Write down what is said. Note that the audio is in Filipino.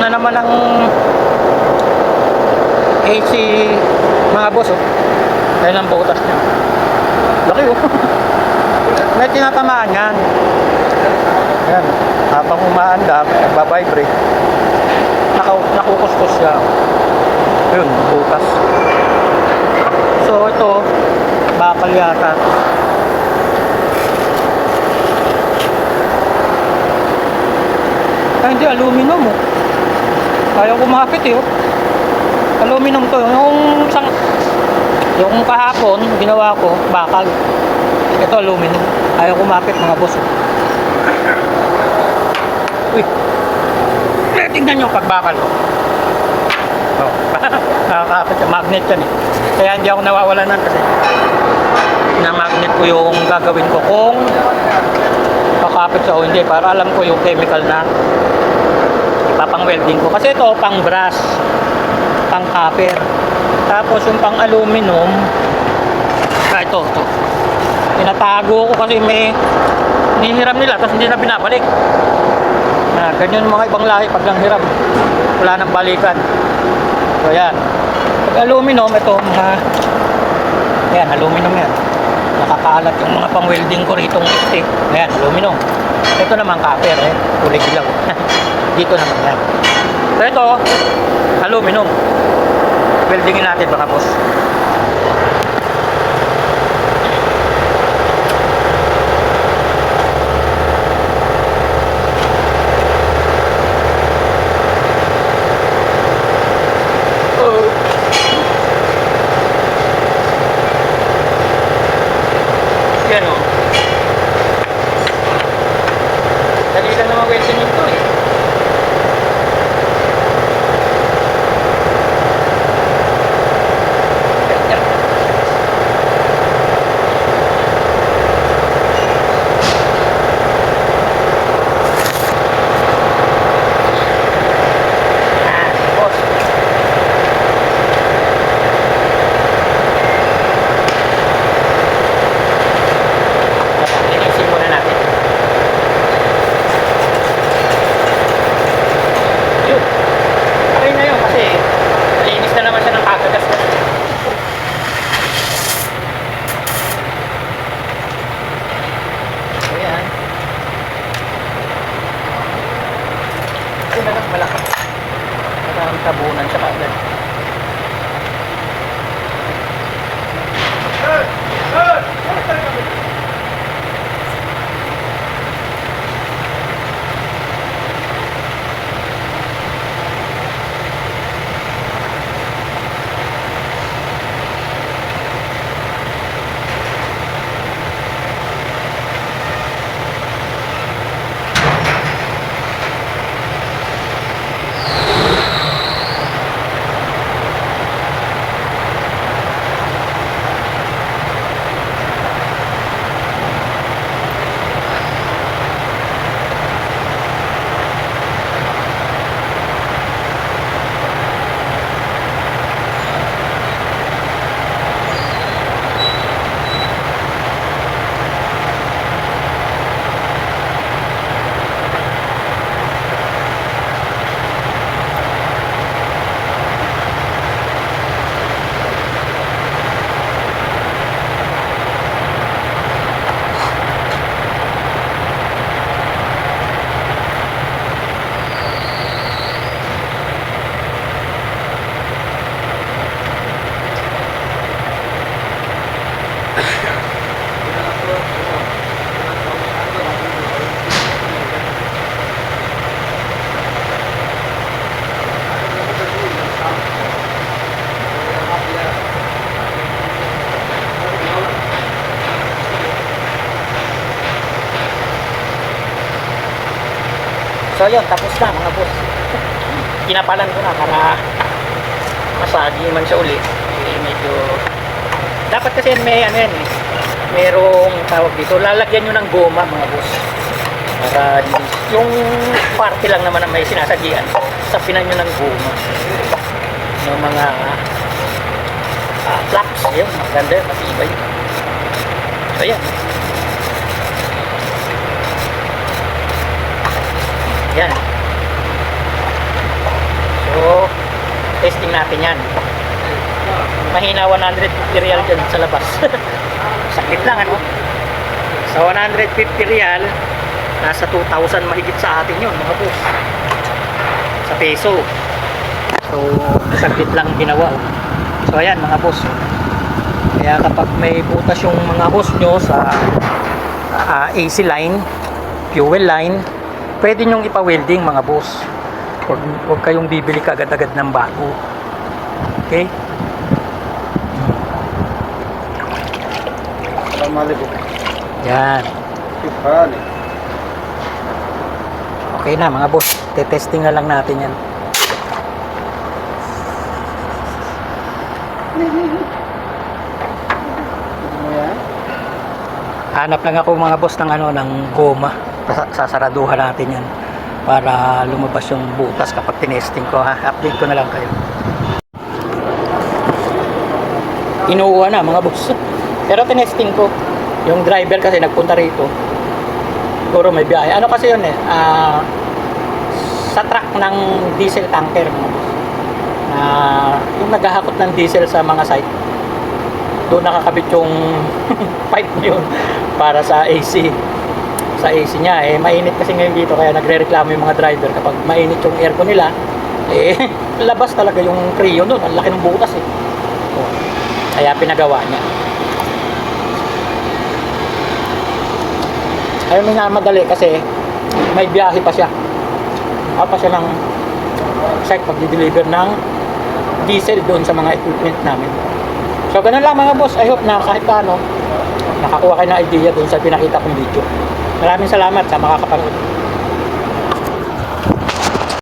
na naman ang AC mga boss, oh. Kaya ang butas niya. Laki, oh. May tinatamaan yan. Ayan. Habang umaandar, nagbabibrate. Nakukuskus siya. Yun, butas. So, ito, bakal yata. Ay, hindi, aluminum, oh. Ayaw kumapit, eh, oh. Aluminum to. Yung kahapon, ginawa ko, bakal. Ito, aluminum. Ayaw kumapit, mga boss. Uy. Tingnan nyo pagbakal ko. Oh. Nakakapit. Magnet yan, eh. Kaya hindi ako nawawalan nun kasi na-magnet ko yung gagawin ko kung kakapit siya o hindi. Para alam ko yung chemical na ipapang welding ko. Kasi ito, pang brass, pang copper. Tapos yung pang aluminum, ito. Tinatago ko kasi may hinihiram nila tapos hindi na binabalik. Ganyan mga ibang lahi pag lang hiram, wala nang balikan. So yan. Pag aluminum, ito mga yan, aluminum yan. Nakakalat yung mga pang welding ko rito ng stick. Ayan, aluminum. Ito naman copper, eh. Kulay dilaw. Dito naman yan. So ito, aluminum. Weldingin natin baka boss. Yan o. Dali lang naman welding ito eh. Tabunan siya kagad. So yun, tapos na mga boss. Kinapalan ko na para masagi man siya uli. Medyo dapat kasi may ano yan eh, merong tawag dito, lalagyan nyo ng goma mga boss para yung parte lang naman na may sinasagian, sapinan nyo ng goma yung mga flaps. Yun, maganda, matibay. So yan. Yan. Testing natin yan. Mahina 150 real dyan sa labas. Sakit lang ano. Sa 150 real, nasa 2,000 mahigit sa atin yun mga boss. Sa peso. So, sakit lang ginawa. So, ayan mga boss. Kaya kapag may butas yung mga hose nyo sa AC line, fuel line, pwede nyong ipa-welding mga boss. Huwag kayong bibili kaagad-agad ng bago. Okay? Yan. Okay na mga boss. Te-testing na lang natin yan. Hanap lang ako mga boss ng ano, ng goma. Sasaraduhan natin yan para lumabas yung butas kapag tinesting ko ha. Update ko na lang kayo. Inuuha na mga boss. Pero tinesting ko. Yung driver kasi nagpunta rito. Siguro may biyahe. Ano kasi yun eh. Sa truck ng diesel tanker mga boss. Yung naghahakot ng diesel sa mga site. Doon nakakabit yung pipe yun para sa AC. Sa AC niya eh mainit kasi ngayon dito kaya nagrereklamo yung mga driver kapag mainit yung aircon nila eh labas talaga yung freon doon, ang laki ng butas eh. Kaya pinagawa niya. Ayaw nga madali kasi may biyahe pa siya. Pa siya ng site pag-deliver ng diesel doon sa mga equipment namin. So ganun lang mga boss. I hope na kahit paano nakakuha kayo ng idea doon sa pinakita kong video. Maraming salamat sa makakapanood.